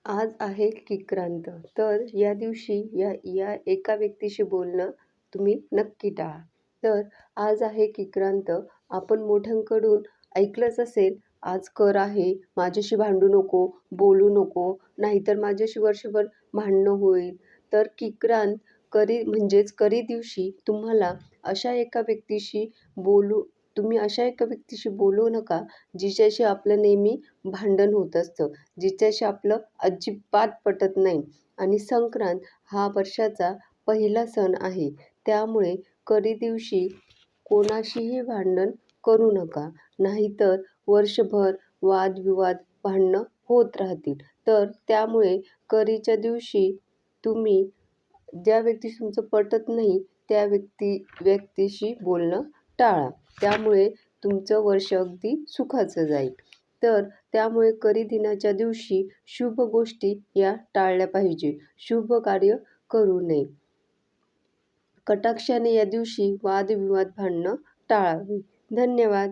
आज आहे किक्रांत. तर या दिवशी या या एका व्यक्तीशी बोलणं तुम्ही नक्की टाळा. तर आज आहे किक्रांत. आपण मोठ्यांकडून ऐकलंच असेल, आज कर आहे, माझ्याशी भांडू नको, बोलू नको, नाहीतर माझ्याशी वर्षभर भांडणं होईल. तर किक्रांत म्हणजेच करी दिवशी बोलू तुम्ही अशा एका व्यक्तीशी बोलू नका, जिच्याशी आपलं नेहमी भांडण होत असतं. जिच्याशी आपलं अजिबात पटत नाही आणि संक्रांत हा वर्षाचा पहिला सण आहे. त्यामुळे करी दिवशी कोणाशीही भांडण करू नका. नाहीतर वर्षभर वादविवाद, भांडणं होत राहतील. तर त्यामुळे करीच्या दिवशी तुम्ही ज्या व्यक्तीशी तुमचं पटत नाही, त्या व्यक्तीशी बोलणं टाळा. त्यामुळे तुमचं वर्ष अगदी सुखाचं जाईल. तर त्यामुळे करी दिनाच्या दिवशी शुभ गोष्टी या टाळल्या पाहिजे. शुभ कार्य करू नये. कटाक्षाने या दिवशी वादविवाद भांडणं टाळावे. धन्यवाद.